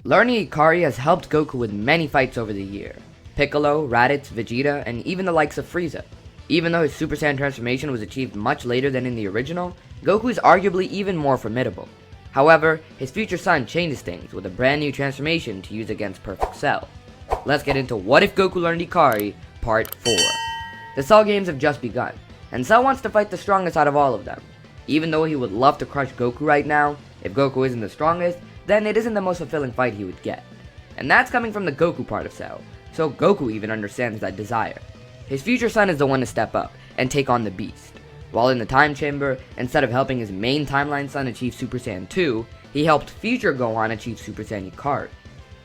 Learning Ikari has helped Goku with many fights over the year. Piccolo, Raditz, Vegeta, and even the likes of Frieza. Even though his Super Saiyan transformation was achieved much later than in the original, Goku is arguably even more formidable. However, his future son changes things with a brand new transformation to use against Perfect Cell. Let's get into What If Goku Learned Ikari, Part 4. The Cell games have just begun, and Cell wants to fight the strongest out of all of them. Even though he would love to crush Goku right now, if Goku isn't the strongest, then it isn't the most fulfilling fight he would get. And that's coming from the Goku part of Cell, so Goku even understands that desire. His future son is the one to step up and take on the beast. While in the time chamber, instead of helping his main timeline son achieve Super Saiyan 2, he helped future Gohan achieve Super Saiyan IKARI.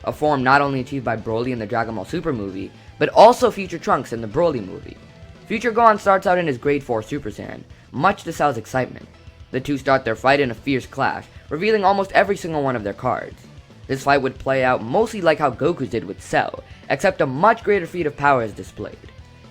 A form not only achieved by Broly in the Dragon Ball Super movie, but also future Trunks in the Broly movie. Future Gohan starts out in his grade 4 Super Saiyan, much to Cell's excitement. The two start their fight in a fierce clash, revealing almost every single one of their cards. This fight would play out mostly like how Goku's did with Cell, except a much greater feat of power is displayed.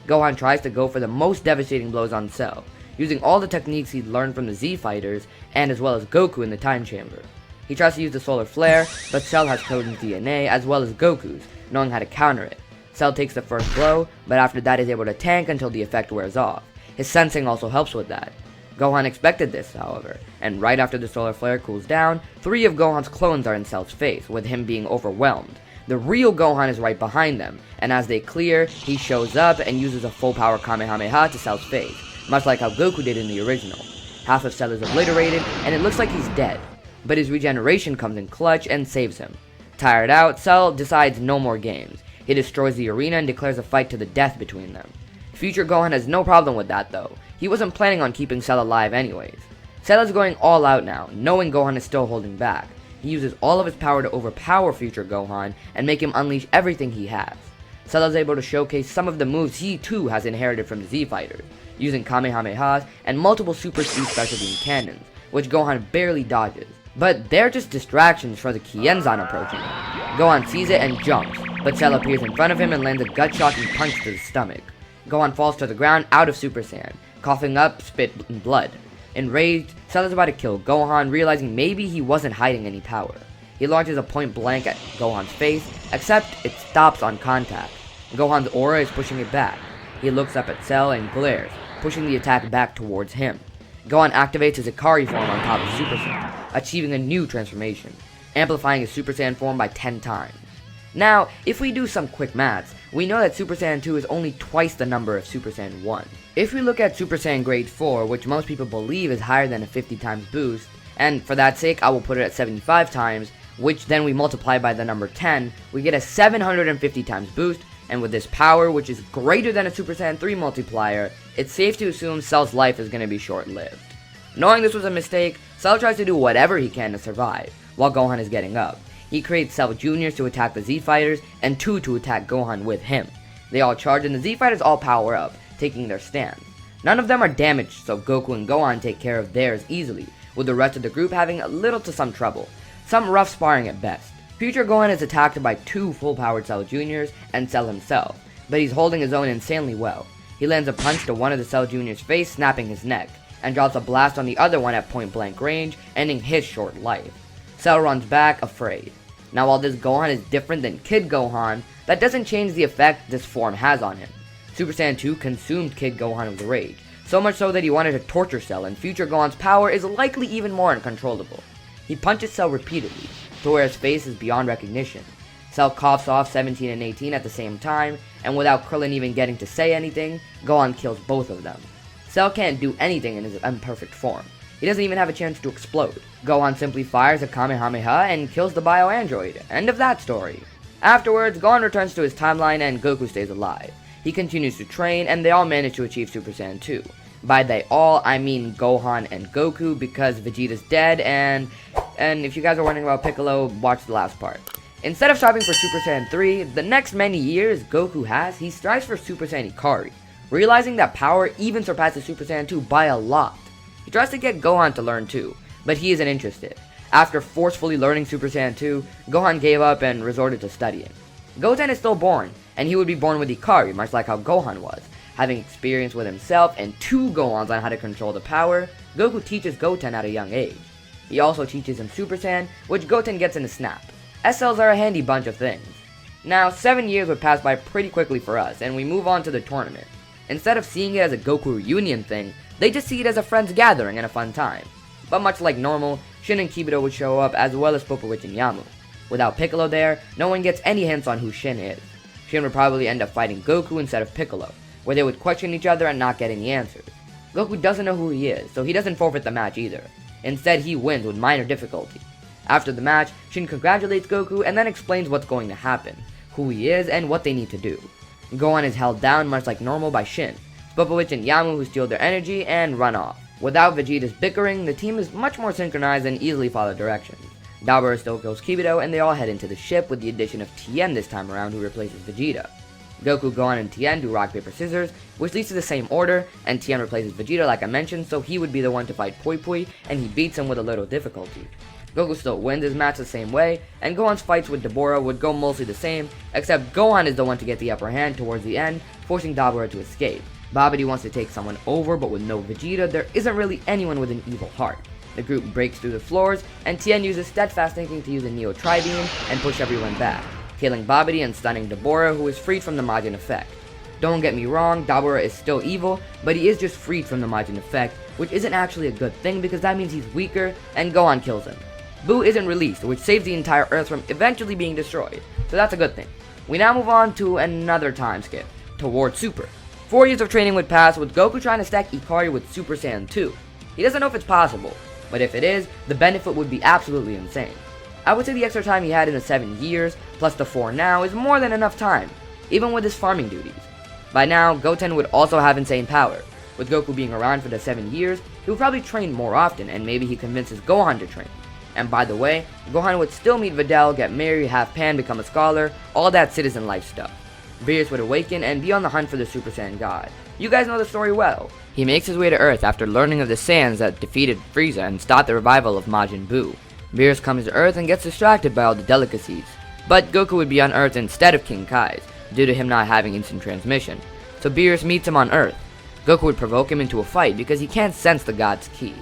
Gohan tries to go for the most devastating blows on Cell, using all the techniques he'd learned from the Z fighters, and as well as Goku in the time chamber. He tries to use the solar flare, but Cell has Toten's DNA as well as Goku's, knowing how to counter it. Cell takes the first blow, but after that is able to tank until the effect wears off. His sensing also helps with that. Gohan expected this, however, and right after the solar flare cools down, 3 of Gohan's clones are in Cell's face, with him being overwhelmed. The real Gohan is right behind them, and as they clear, he shows up and uses a full power Kamehameha to Cell's face, much like how Goku did in the original. Half of Cell is obliterated, and it looks like he's dead, but his regeneration comes in clutch and saves him. Tired out, Cell decides no more games. He destroys the arena and declares a fight to the death between them. Future Gohan has no problem with that though. He wasn't planning on keeping Cell alive anyways. Cell is going all out now, knowing Gohan is still holding back. He uses all of his power to overpower Future Gohan and make him unleash everything he has. Cell is able to showcase some of the moves he too has inherited from the Z fighters, using Kamehamehas and multiple super speed special beam cannons, which Gohan barely dodges. But they're just distractions for the Kienzan approaching him. Gohan sees it and jumps, but Cell appears in front of him and lands a gut-shocking punch to the stomach. Gohan falls to the ground out of Super Saiyan, coughing up spit and blood. Enraged, Cell is about to kill Gohan, realizing maybe he wasn't hiding any power. He launches a point blank at Gohan's face, except it stops on contact. Gohan's aura is pushing it back. He looks up at Cell and glares, pushing the attack back towards him. Gohan activates his Ikari form on top of Super Saiyan, achieving a new transformation, amplifying his Super Saiyan form by 10 times. Now, if we do some quick maths, we know that Super Saiyan 2 is only twice the number of Super Saiyan 1. If we look at Super Saiyan grade 4, which most people believe is higher than a 50 times boost, and for that sake I will put it at 75 times, which then we multiply by the number 10, we get a 750 times boost, and with this power, which is greater than a Super Saiyan 3 multiplier, it's safe to assume Cell's life is going to be short-lived. Knowing this was a mistake, Cell tries to do whatever he can to survive, while Gohan is getting up. He creates Cell Juniors to attack the Z Fighters, and 2 to attack Gohan with him. They all charge and the Z Fighters all power up, taking their stand. None of them are damaged, so Goku and Gohan take care of theirs easily, with the rest of the group having a little to some trouble. Some rough sparring at best. Future Gohan is attacked by 2 full-powered Cell Juniors and Cell himself, but he's holding his own insanely well. He lands a punch to one of the Cell Juniors' face, snapping his neck, and drops a blast on the other one at point-blank range, ending his short life. Cell runs back, afraid. Now while this Gohan is different than Kid Gohan, that doesn't change the effect this form has on him. Super Saiyan 2 consumed Kid Gohan with rage, so much so that he wanted to torture Cell, and Future Gohan's power is likely even more uncontrollable. He punches Cell repeatedly, to where his face is beyond recognition. Cell coughs off 17 and 18 at the same time, and without Krillin even getting to say anything, Gohan kills both of them. Cell can't do anything in his imperfect form. He doesn't even have a chance to explode. Gohan simply fires a Kamehameha and kills the bio-android. End of that story. Afterwards, Gohan returns to his timeline and Goku stays alive. He continues to train and they all manage to achieve Super Saiyan 2. By they all, I mean Gohan and Goku because Vegeta's dead and if you guys are wondering about Piccolo, watch the last part. Instead of striving for Super Saiyan 3, the next many years Goku has, he strives for Super Saiyan Ikari, realizing that power even surpasses Super Saiyan 2 by a lot. He tries to get Gohan to learn too, but he isn't interested. After forcefully learning Super Saiyan 2, Gohan gave up and resorted to studying. Goten is still born, and he would be born with Ikari, much like how Gohan was. Having experience with himself and 2 Gohans on how to control the power, Goku teaches Goten at a young age. He also teaches him Super Saiyan, which Goten gets in a snap. SLs are a handy bunch of things. Now, 7 years would pass by pretty quickly for us, and we move on to the tournament. Instead of seeing it as a Goku reunion thing, they just see it as a friends gathering and a fun time. But much like normal, Shin and Kibito would show up as well as Popovich and Yamu. Without Piccolo there, no one gets any hints on who Shin is. Shin would probably end up fighting Goku instead of Piccolo, where they would question each other and not get any answers. Goku doesn't know who he is, so he doesn't forfeit the match either. Instead, he wins with minor difficulty. After the match, Shin congratulates Goku and then explains what's going to happen, who he is, and what they need to do. Gohan is held down much like normal by Shin, Popovich and Yamu who steal their energy and run off. Without Vegeta's bickering, the team is much more synchronized and easily follow directions. Dabura still kills Kibito and they all head into the ship with the addition of Tien this time around, who replaces Vegeta. Goku, Gohan, and Tien do rock, paper, scissors, which leads to the same order, and Tien replaces Vegeta like I mentioned, so he would be the one to fight Pui Pui, and he beats him with a little difficulty. Goku still wins his match the same way, and Gohan's fights with Dabura would go mostly the same, except Gohan is the one to get the upper hand towards the end, forcing Dabura to escape. Babidi wants to take someone over, but with no Vegeta, there isn't really anyone with an evil heart. The group breaks through the floors, and Tien uses steadfast thinking to use a Neo Tri-Beam and push everyone back, killing Babidi and stunning Dabura, who is freed from the Majin effect. Don't get me wrong, Dabura is still evil, but he is just freed from the Majin effect, which isn't actually a good thing because that means he's weaker, and Gohan kills him. Boo isn't released, which saves the entire Earth from eventually being destroyed, so that's a good thing. We now move on to another time skip, toward Super. 4 years of training would pass, with Goku trying to stack IKARI with Super Saiyan 2. He doesn't know if it's possible, but if it is, the benefit would be absolutely insane. I would say the extra time he had in the 7 years, plus the 4 now, is more than enough time, even with his farming duties. By now, Goten would also have insane power. With Goku being around for the 7 years, he would probably train more often, and maybe he convinces Gohan to train. And by the way, Gohan would still meet Videl, get married, have Pan, become a scholar, all that citizen life stuff. Beerus would awaken and be on the hunt for the Super Saiyan God. You guys know the story well. He makes his way to Earth after learning of the Saiyans that defeated Frieza and stopped the revival of Majin Buu. Beerus comes to Earth and gets distracted by all the delicacies. But Goku would be on Earth instead of King Kai's, due to him not having instant transmission. So Beerus meets him on Earth. Goku would provoke him into a fight because he can't sense the God's Ki.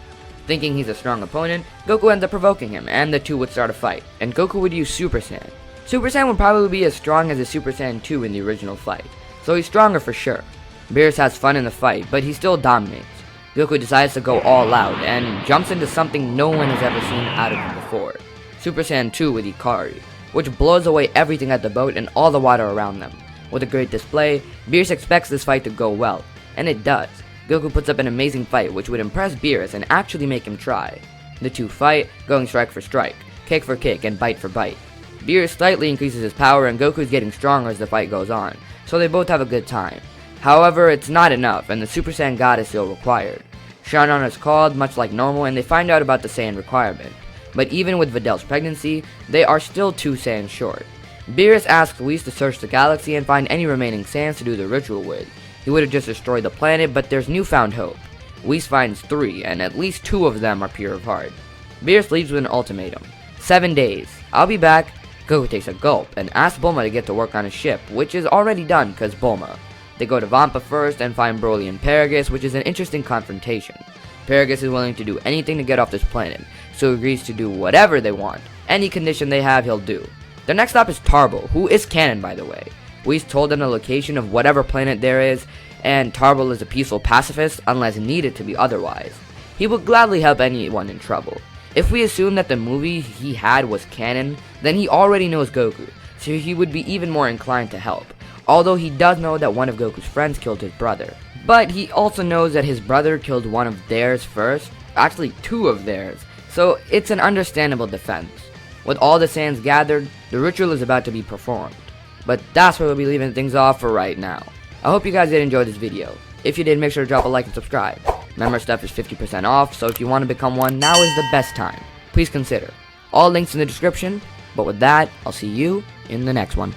Thinking he's a strong opponent, Goku ends up provoking him, and the two would start a fight, and Goku would use Super Saiyan. Super Saiyan would probably be as strong as his Super Saiyan 2 in the original fight, so he's stronger for sure. Beerus has fun in the fight, but he still dominates. Goku decides to go all out, and jumps into something no one has ever seen out of him before. Super Saiyan 2 with IKARI, which blows away everything at the boat and all the water around them. With a great display, Beerus expects this fight to go well, and it does. Goku puts up an amazing fight which would impress Beerus and actually make him try. The two fight, going strike for strike, kick for kick, and bite for bite. Beerus slightly increases his power and Goku is getting stronger as the fight goes on, so they both have a good time. However, it's not enough and the Super Saiyan God is still required. Shannon is called, much like normal, and they find out about the Saiyan requirement. But even with Videl's pregnancy, they are still 2 Saiyans short. Beerus asks Whis to search the galaxy and find any remaining Saiyans to do the ritual with. He would have just destroyed the planet, but there's newfound hope. Whis finds 3, and at least 2 of them are pure of heart. Beerus leaves with an ultimatum. 7 days. I'll be back. Goku takes a gulp and asks Bulma to get to work on his ship, which is already done cause Bulma. They go to Vampa first and find Broly and Paragus, which is an interesting confrontation. Paragus is willing to do anything to get off this planet, so he agrees to do whatever they want. Any condition they have, he'll do. Their next stop is Tarble, who is canon by the way. Whis told them the location of whatever planet there is, and Tarble is a peaceful pacifist unless needed to be otherwise. He would gladly help anyone in trouble. If we assume that the movie he had was canon, then he already knows Goku, so he would be even more inclined to help. Although he does know that one of Goku's friends killed his brother. But he also knows that his brother killed one of theirs first, actually 2 of theirs, so it's an understandable defense. With all the Saiyans gathered, the ritual is about to be performed. But that's where we'll be leaving things off for right now. I hope you guys did enjoy this video. If you did, make sure to drop a like and subscribe. Member stuff is 50% off, so if you want to become one, now is the best time. Please consider. All links in the description, but with that, I'll see you in the next one.